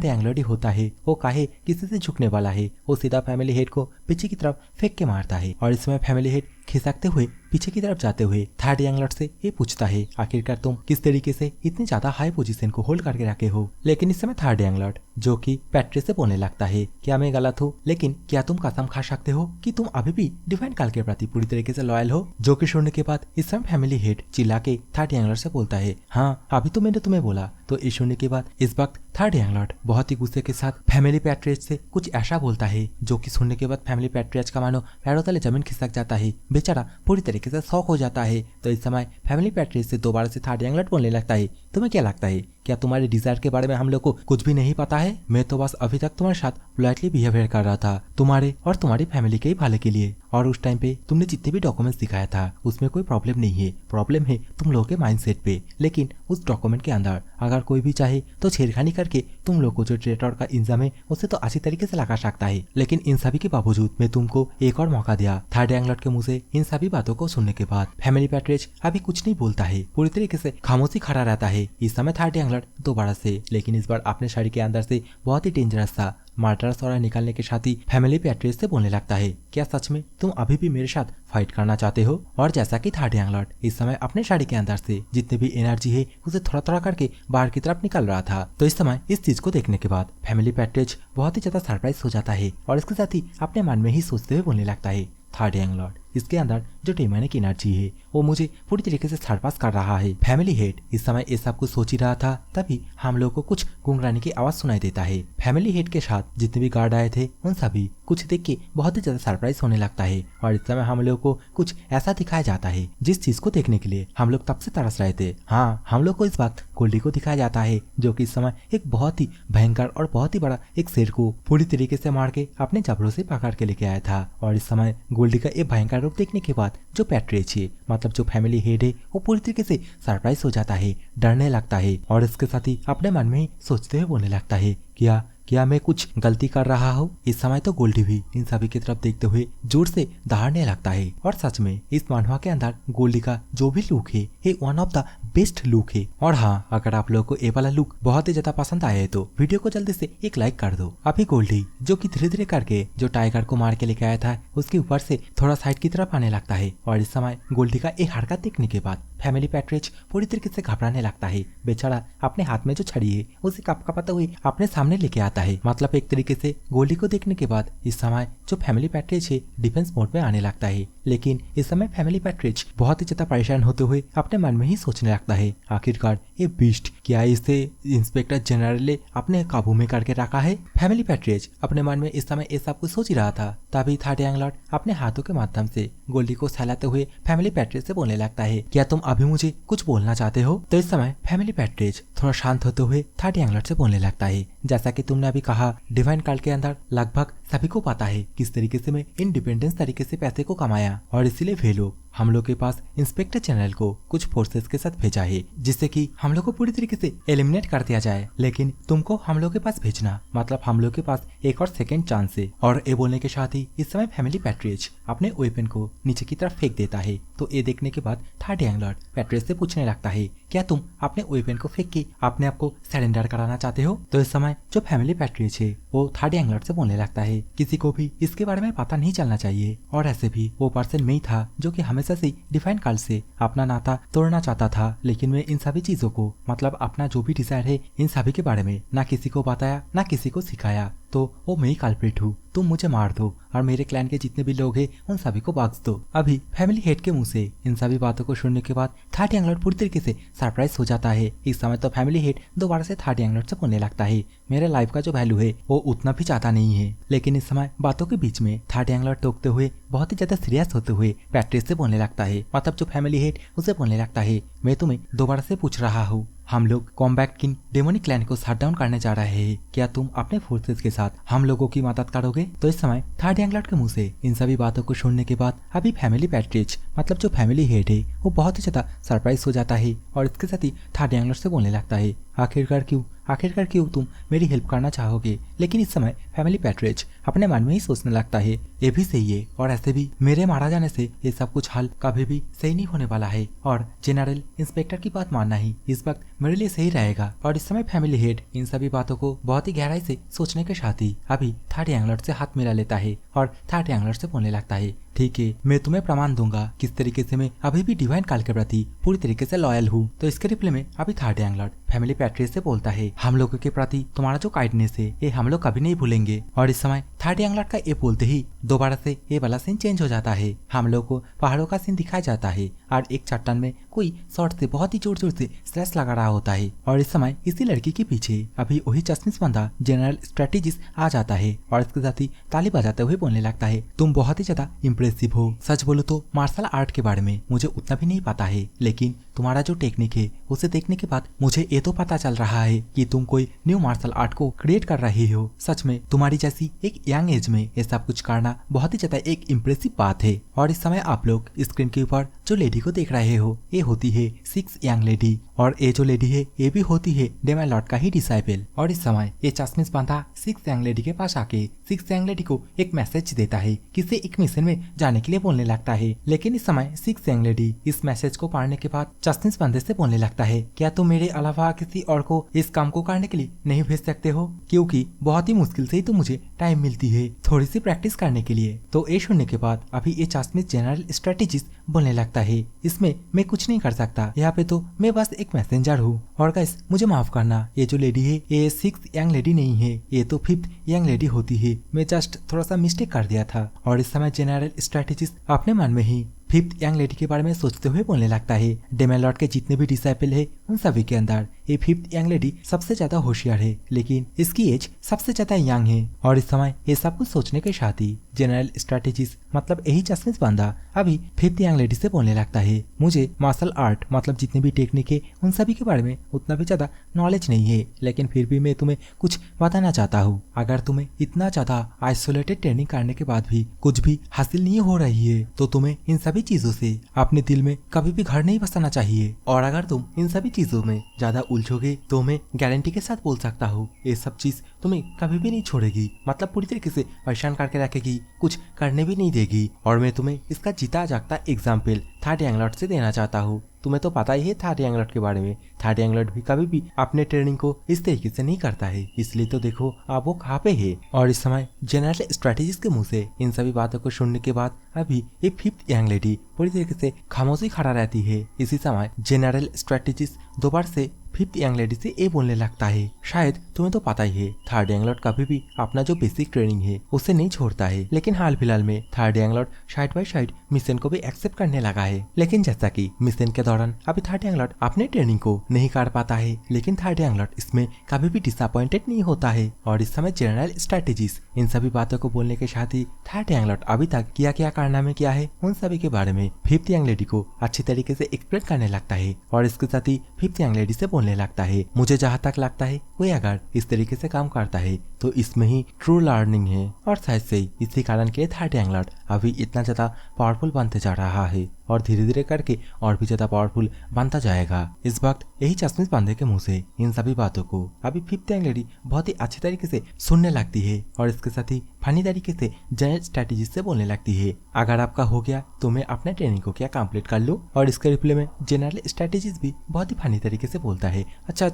एंगलॉट ही होता है। वो काहे किसी से झुकने वाला है। वो सीधा फैमिली हेड को पीछे की तरफ फेंक के मारता है और इसमें फैमिली हेड खिसकते हुए पीछे की तरफ जाते हुए थर्ड एंगलॉट से ये पूछता है, आखिरकार तुम किस तरीके से इतनी ज्यादा हाई पोजीशन को होल्ड करके रखे हो। लेकिन इस समय थर्ड एंगलॉट जो कि पैट्रिस से बोलने लगता है, क्या मैं गलत हूँ, लेकिन क्या तुम कसम खा सकते हो कि तुम अभी भी डिवाइन काल के प्रति पूरी तरीके से लॉयल हो। जो कि सुनने के बाद इस समय फैमिली हेड चिल्ला के थर्ड एंगलॉट से बोलता है, हाँ अभी तो मैंने तुम्हें बोला। तो इस सुनने के बाद इस वक्त थर्ड एंगलॉट बहुत ही गुस्से के साथ फैमिली पैट्रियट से कुछ ऐसा बोलता है जो कि सुनने के बाद फैमिली पैट्रियट का मानो पैरों तले जमीन खिसक जाता है। बेचारा पूरी तरीके से शॉक हो जाता है। तो इस समय फैमिली पैट्रियट से दोबारा से थर्ड एंगलॉट बोलने लगता है, तुम्हें क्या लगता है, क्या तुम्हारे डिजायर के बारे में हम लोग को कुछ भी नहीं पता है? मैं तो बस अभी तक तुम्हारे साथ पोलाइटली बिहेवियर कर रहा था, तुम्हारे और तुम्हारी फैमिली के ही भले के लिए। और उस टाइम पे तुमने जितने भी डॉक्यूमेंट्स दिखाया था उसमें कोई प्रॉब्लम नहीं है, प्रॉब्लम है तुम लोगों के माइंडसेट पे। लेकिन उस डॉक्यूमेंट के अंदर अगर कोई भी चाहे तो छेड़खानी करके तुम लोग को जो ट्रेटर का इंजाम है उसे तो अच्छी तरीके से लगा सकता है। लेकिन इन सभी के बावजूद मैं तुमको एक और मौका दिया। थर्ड एंगलॉट के मुंह से इन सभी बातों को सुनने के बाद फैमिली पैट्रियट अभी कुछ नहीं बोलता है, पूरी तरीके से खामोशी खड़ा रहता है। इस समय थर्ड एंगलॉट दोबारा से, लेकिन इस बार अपने शरीर के अंदर से बहुत ही डेंजरस सा मर्डरस और निकालने के साथ ही फैमिली पैट्रियट से बोलने लगता है, क्या सच में तुम अभी भी मेरे साथ फाइट करना चाहते हो? और जैसा कि थर्ड एंगलॉट इस समय अपने साड़ी के अंदर से जितनी भी एनर्जी है उसे थोड़ा थोड़ा करके बाहर की तरफ निकल रहा था। तो इस समय इस चीज को देखने के बाद फैमिली पैट्रियट बहुत ही ज्यादा सरप्राइज हो जाता है और इसके साथ ही अपने मन में ही सोचते हुए बोलने लगता है, थर्ड एंगलॉट इसके अंदर जो डेमोनिक एनर्जी है वो मुझे पूरी तरीके से सरपास कर रहा है। फैमिली हेड इस समय ये सब कुछ सोच ही रहा था, तभी हम लोग को कुछ गुंगराने की आवाज सुनाई देता है। फैमिली हेड के साथ जितने भी गार्ड आए थे उन सभी कुछ देख के बहुत ही ज्यादा सरप्राइज होने लगता है और इस समय हम लोग को कुछ ऐसा दिखाया जाता है जिस चीज को देखने के लिए हम लोग तब से तरस रहे थे। हाँ, हम लोग को इस वक्त गोल्डी को दिखाया जाता है जो कि इस समय एक बहुत ही भयंकर और बहुत ही बड़ा एक शेर को पूरी तरीके से मार के अपने जबड़ों से पकड़ के लेके आया था। और इस समय गोल्डी का एक भयंकर रूप देखने के बाद जो पैट्रियट है मतलब जो फैमिली हेड है वो पूरी तरीके से सरप्राइज हो जाता है, डरने लगता है और इसके साथ ही अपने मन में ही सोचते हुए बोलने लगता है, क्या मैं कुछ गलती कर रहा हूँ? इस समय तो गोल्डी भी इन सभी की तरफ देखते हुए जोर से दहाड़ने लगता है। और सच में इस मानवा के अंदर गोल्डी का जो भी लुक है ये one of the best look है। और हाँ, अगर आप लोगों को ये वाला लुक बहुत ही ज्यादा पसंद आया है तो वीडियो को जल्दी से एक लाइक कर दो। अभी गोल्डी जो कि धीरे धीरे करके जो टाइगर को मार के लेके आया था उसके ऊपर से थोड़ा साइड की तरफ आने लगता है और इस समय गोल्डी का एक हरकत देखने के बाद फैमिली पैट्रियट पूरी तरीके से घबराने लगता है। बेचारा अपने हाथ में जो छड़ी है उसे कपकपाते हुए अपने सामने लेके आता है। मतलब एक तरीके से गोल्डी को देखने के बाद इस समय जो फैमिली पैट्रियट है डिफेंस मोड में आने लगता है। लेकिन इस समय फैमिली पैट्रियट बहुत ही ज्यादा परेशान होते हुए अपने मन में ही सोचने लगता है, आखिरकार ये बीस्ट क्या इसे इंस्पेक्टर जनरल ने अपने काबू में करके रखा है? फैमिली पैट्रियट अपने मन में इस समय ये सब कुछ सोच ही रहा था, तभी थर्ड एंगलॉट अपने हाथों के माध्यम से गोल्डी को सहलाते हुए फैमिली पैट्रियट से बोलने लगता है, क्या तुम अभी मुझे कुछ बोलना चाहते हो? तो इस समय फैमिली पैट्रियट थोड़ा शांत होते हुए थर्ड एंगलॉट से बोलने लगता है, जैसा कि तुमने अभी कहा डिवाइन काल के अंदर लगभग सभी को पता है किस तरीके से मैं इंडिपेंडेंस तरीके से पैसे को कमाया और इसीलिए वे लोग हम लोग के पास इंस्पेक्टर जनरल को कुछ फोर्सेस के साथ भेजा है जिससे कि हम लोग को पूरी तरीके से एलिमिनेट कर दिया जाए। लेकिन तुमको हम लोग के पास भेजना मतलब हम लोग के पास एक और सेकंड चांस है। और ये बोलने के साथ ही इस समय फैमिली पैट्रियट अपने वेपन को नीचे की तरफ फेंक देता है। तो ये देखने के बाद थर्ड एंगलॉट पैट्रियट से पूछने लगता है, क्या तुम अपने वेपन को फेंक के अपने आप को सरेंडर कराना चाहते हो? तो इस समय जो फैमिली पैट्रियट है वो थर्ड एंगलॉट से बोलने लगता है, किसी को भी इसके बारे में पता नहीं चलना चाहिए और ऐसे भी वो पर्सन में ही था जो कि हमेशा से डिवाइन काल से अपना नाता तोड़ना चाहता था। लेकिन मैं इन सभी चीजों को मतलब अपना जो भी डिजायर है इन सभी के बारे में ना किसी को बताया ना किसी को सिखाया, तो वो मैं ही कल्प्रिट हूँ। तुम मुझे मार दो और मेरे क्लैन के जितने भी लोग हैं उन सभी को बख्श दो। अभी फैमिली हेड के मुंह से इन सभी बातों को सुनने के बाद थर्ड एंगलॉट पूरी तरीके से सरप्राइज हो जाता है। इस समय तो फैमिली हेड दोबारा से थर्ड एंगलॉट से बोलने लगता है, मेरे लाइफ का जो वैल्यू है वो उतना भी ज्यादा नहीं है। लेकिन इस समय बातों के बीच में थर्ड एंगलॉट टोकते हुए बहुत ही ज्यादा सीरियस होते हुए पैट्रियट से बोलने लगता है, मतलब जो फैमिली हेड उसे बोलने लगता है, मैं तुम्हें दोबारा से पूछ रहा हूँ, हम लोग कॉम्बैट किंग डेमोनिक क्लैन को शट डाउन करने जा रहे हैं, क्या तुम अपने फोर्सेस के साथ हम लोगों की मदद करोगे? तो इस समय थर्ड एंगलॉट के मुंह से इन सभी बातों को सुनने के बाद अभी फैमिली पैट्रियट मतलब जो फैमिली हेड है वो बहुत ही ज्यादा सरप्राइज हो जाता है और इसके साथ ही थर्ड एंगलॉट से बोलने लगता है, आखिरकार क्यों आखिरकार क्यों तुम मेरी हेल्प करना चाहोगे। लेकिन इस समय फैमिली पैट्रिज अपने मन में ही सोचने लगता है ये भी सही है और ऐसे भी मेरे मारा जाने से ये सब कुछ हल कभी भी सही नहीं होने वाला है और जनरल इंस्पेक्टर की बात मानना ही इस वक्त मेरे लिए सही रहेगा। और इस समय फैमिली हेड इन सभी बातों को बहुत ही गहराई से सोचने के साथ ही अभी थर्ड यंगलॉर्ड से हाथ मिला लेता है और थर्ड यंगलॉर्ड से बोलने लगता है ठीक है, मैं तुम्हें प्रमाण दूंगा किस तरीके से मैं अभी भी डिवाइन काल के प्रति पूरी तरीके से लॉयल हूँ। तो इसके रिप्लाई में अभी थर्ड यंगलॉर्ड फैमिली पैट्रिज से बोलता है हम लोगों के प्रति तुम्हारा जो काइंडनेस है ये हम लोग कभी नहीं भूलेंगे। और इस समय थर्ड यंगलॉर्ड का ये बोलते ही दोबारा से ये वाला सीन चेंज हो जाता है। हम लोग को पहाड़ों का सीन दिखाया जाता है और एक चट्टान में कोई शॉर्ट से बहुत ही जोर जोर से स्लैश लगा रहा होता है। और इस समय इसी लड़की के पीछे अभी वही चश्मिश बंदा जनरल स्ट्रेटेजिस्ट आ जाता है और इसके साथ ही ताली बजाते हुए बोलने लगता है तुम बहुत ही ज्यादा इम्प्रेसिव हो। सच बोलो तो मार्शल आर्ट के बारे में मुझे उतना भी नहीं पता है, लेकिन तुम्हारा जो टेक्निक है उसे देखने के बाद मुझे ये तो पता चल रहा है कि तुम कोई न्यू मार्शल आर्ट को क्रिएट कर रही हो। सच में तुम्हारी जैसी एक यंग एज में ये सब कुछ करना बहुत ही ज्यादा एक इम्प्रेसिव बात है। और इस समय आप लोग स्क्रीन के ऊपर जो लेडी को देख रहे हो ये होती है 6 यंग लेडी और ये जो लेडी है ये भी होती है डेमन लॉर्ड का ही डिसाइपल। और इस समय ये चश्मिश बांधा 6 यंग लेडी के पास आके 6 यंग लेडी को एक मैसेज देता है किसी एक मिशन में जाने के लिए बोलने लगता है। लेकिन इस समय 6 यंग लेडी इस मैसेज को पढ़ने के बाद चश्मिश बंदे से बोलने लगता है क्या तुम मेरे अलावा किसी और को इस काम को करने के लिए नहीं भेज सकते हो, क्योंकि बहुत ही मुश्किल से ही तो मुझे टाइम मिलती है थोड़ी सी प्रैक्टिस करने के लिए। तो ये सुनने के बाद अभी ये चश्मिश जनरल स्ट्रेटेजिस्ट बोलने लगता है इसमें मैं कुछ नहीं कर सकता, यहाँ पे तो मैं बस एक मैसेंजर हूँ। और गाइस मुझे माफ करना, ये जो लेडी है ये 6 यंग लेडी नहीं है, ये तो 5th यंग लेडी होती है, मैं जस्ट थोड़ा सा मिस्टेक कर दिया था। और इस समय जनरल स्ट्रेटेजिस्ट अपने मन में ही 5th यंग लेडी के बारे में सोचते हुए बोलने लगता है डेमन लॉर्ड के जितने भी डिसाइपल है उन सभी के अंदर ये 5th यंग लेडी सबसे ज्यादा होशियार है, लेकिन इसकी एज सबसे ज्यादा यंग है। और इस समय ये सब कुछ सोचने के साथ ही जनरल स्ट्रेटेजिस्ट मतलब यही चश्मिश बांधा अभी 5th यंग लेडी से बोलने लगता है मुझे मार्शल आर्ट मतलब जितने भी टेक्निक है उन सभी के बारे में उतना भी ज्यादा नॉलेज नहीं है, लेकिन फिर भी मैं तुम्हें कुछ बताना चाहता हूँ। अगर तुम्हें इतना ज्यादा आइसोलेटेड ट्रेनिंग करने के बाद भी कुछ भी हासिल नहीं हो रही है तो तुम्हें इन सभी चीजों से अपने दिल में कभी भी घर नहीं बसाना चाहिए। और अगर तुम इन सभी चीजों में ज्यादा उलझोगे तो मैं गारंटी के साथ बोल सकता हूँ ये सब चीज तुम्हें कभी भी नहीं छोड़ेगी, मतलब पूरी तरीके से परेशान करके रखेगी, कुछ करने भी नहीं देगी। और मैं तुम्हें इसका जीता जागता एग्जाम्पल थर्ड यंगलॉर्ड से देना चाहता हूँ। तुम्हें तो पता ही है थर्ड यंगलॉर्ड के बारे में, थर्ड यंगलॉर्ड भी कभी भी अपने ट्रेनिंग को इस तरीके से नहीं करता है, इसलिए तो देखो आप वो कहाँ पे है। और इस समय जनरल स्ट्रेटेजिस्ट के मुंह से इन सभी बातों को सुनने के बाद अभी ये 5th यंग लेडी पूरी तरीके से खामोशी खड़ा रहती है। इसी समय जनरल स्ट्रेटेजिस्ट दोबारा से 5th यंग लेडी से ये बोलने लगता है शायद तुम्हें तो पता ही है थर्ड यंगलॉर्ड कभी भी अपना जो बेसिक ट्रेनिंग है उसे नहीं छोड़ता है, लेकिन हाल फिलहाल में third young lord side by side mission को भी एक्सेप्ट करने लगा है। लेकिन जैसा कि मिशन के दौरान अभी थर्ड यंगलॉर्ड अपने ट्रेनिंग को नहीं कर पाता है, लेकिन थर्ड यंगलॉर्ड इसमें कभी भी डिसअपॉइंटेड नहीं होता है। और इस समय जनरल स्ट्रेटेजिस्ट इन सभी बातों को बोलने के साथ ही थर्ड यंगलॉर्ड अभी तक क्या क्या कारनामे किया है उन सभी के बारे में 5th यंग लेडी को अच्छी तरीके से एक्सप्लेन करने लगता है। और इसके साथ ही 5th यंग लेडी से बोलने लगता है मुझे जहाँ तक लगता है कोई अगर इस तरीके से काम करता है तो इसमें ही ट्रू लर्निंग है, और शायद से इसी कारण के थर्ड यंगलॉर्ड अभी इतना ज्यादा पावरफुल बनते जा रहा है और धीरे धीरे करके और भी ज्यादा पावरफुल बनता जाएगा। इस वक्त यही चश्मिश बांधे के मुंह से इन सभी बातों को अभी 5th यंग लेडी बहुत ही अच्छी तरीके से सुनने लगती है और इसके साथ ही फनी तरीके से जनरल स्ट्रेटेजिस्ट से बोलने लगती है अगर आपका हो गया तो मैं अपने ट्रेनिंग को क्या कंप्लीट कर लूं। और इसके रिप्लाई में जनरल स्ट्रेटेजिस्ट भी बहुत ही फनी तरीके से बोलता है अच्छा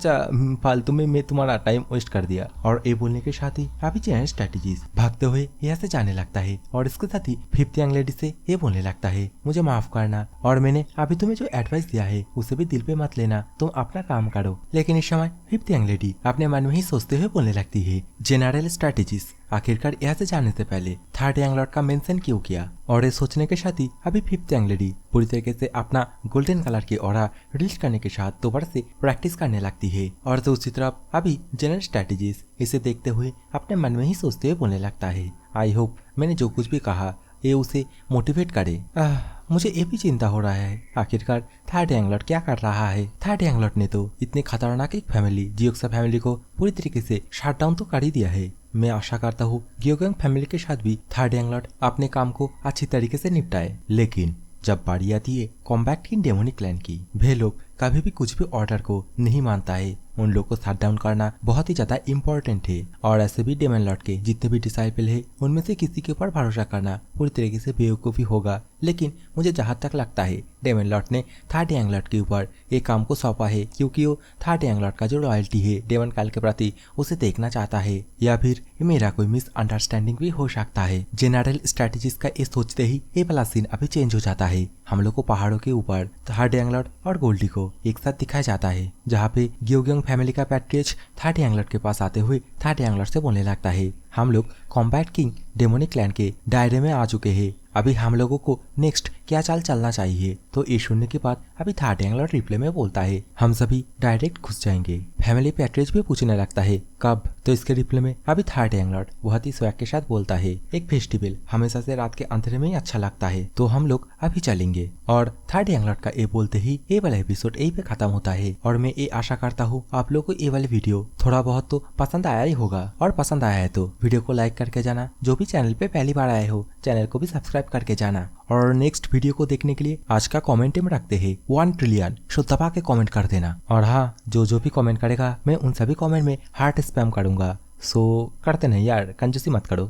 फालतू में मैं तुम्हारा टाइम वेस्ट कर दिया। और ये बोलने के साथ ही अभी जनरल स्ट्रेटेजिस्ट भागते हुए यहाँ से जाने लगता है और इसके साथ ही 5th यंग लेडी से ये बोलने लगता है मुझे माफ करना और मैंने अभी तुम्हें जो एडवाइस दिया है उसे भी दिल पे मत लेना, तुम अपना काम करो। लेकिन इस समय 5th यंग लेडी अपने मन में ही सोचते हुए बोलने लगती है जनरल स्ट्रेटेजिस्ट आखिरकार यहाँ से जाने से पहले थर्ड यंगलॉर्ड का मेंशन क्यों किया। और ये सोचने के साथ ही अभी 5th यंग लेडी पूरी तरीके से अपना गोल्डन कलर की ऑरा रिलीज करने के साथ दोबारा से प्रैक्टिस करने लगती है। और दूसरी तरफ अभी जनरल स्ट्रेटेजिस्ट इसे देखते हुए अपने मन में ही सोचते हुए बोलने लगता है आई होप मैंने जो कुछ भी कहा ये उसे मोटिवेट करे। मुझे ये भी चिंता हो रहा है आखिरकार थर्ड यंगलॉर्ड क्या कर रहा है। थर्ड यंगलॉर्ड ने तो इतने खतरनाक एक फैमिली जियोक्सा फैमिली को पूरी तरीके से शट डाउन तो कर ही दिया है। मैं आशा करता हूँ गियोगंग फैमिली के साथ भी थर्ड यंगलॉर्ड अपने काम को अच्छी तरीके से निपटाए। लेकिन जब बारी आती है कॉम्बैक्ट इन डेमोनिक क्लैन की, वे लोग कभी भी कुछ भी ऑर्डर को नहीं मानता है। उन लोग को शट डाउन करना बहुत ही ज्यादा इम्पोर्टेंट है। और ऐसे भी डेमन लॉर्ड के जितने भी डिसाइपल है उनमें से किसी के ऊपर भरोसा करना पूरी तरीके से बेवकूफ़ी होगा। लेकिन मुझे जहाँ तक लगता है डेमन लॉर्ड ने थर्ड यंग लॉर्ड के ऊपर एक काम को सौंपा है, क्योंकि वो थर्ड यंग लॉर्ड का जो लॉयल्टी है डेमन काल के प्रति उसे देखना चाहता है। या फिर मेरा कोई मिसअंडरस्टैंडिंग भी हो सकता है। जनरल स्ट्रेटेजीज का ये सोचते ही ये वाला सीन अभी चेंज हो जाता है। हम लोग को पहाड़ों के ऊपर थर्ड यंग लॉर्ड और गोल्डी को एक साथ दिखाया जाता है, जहाँ पे ग्योग्योंग फैमिली का पैट्रियर्च थर्ड यंग लॉर्ड के पास आते हुए थर्ड यंग लॉर्ड से बोलने लगता है, हम लोग कॉम्बैट किंग डेमोनिक क्लैन के दायरे में आ चुके हैं, अभी हम लोगों को नेक्स्ट क्या चाल चलना चाहिए। तो ये सुनने के बाद अभी थर्ड यंग लॉर्ड रिप्ले में बोलता है, हम सभी डायरेक्ट घुस जाएंगे। फैमिली पैट्रियर्च भी पूछने लगता है कब, तो इसके रिप्ले में अभी थर्ड यंग लॉर्ड बहुत ही स्वैग के साथ बोलता है, एक फेस्टिवल हमेशा से रात के अंधेरे में ही अच्छा लगता है, तो हम लोग अभी चलेंगे। और थर्ड यंग लॉर्ड का ये बोलते ही ये वाला एपिसोड यही पे खत्म होता है। और मैं ये आशा करता हूँ आप लोग को ये वाली वीडियो थोड़ा बहुत तो पसंद आया ही होगा, और पसंद आया है तो वीडियो को लाइक करके जाना। जो भी चैनल पे पहली बार आए हो चैनल को भी सब्सक्राइब करके जाना। और नेक्स्ट वीडियो को देखने के लिए आज का कमेंट में रखते हैं 1 ट्रिलियन, सो दबा के कमेंट कर देना। और हाँ, जो भी कमेंट करेगा मैं उन सभी कमेंट में हार्ट स्पैम करूंगा। सो करते नहीं यार, कंजूसी मत करो।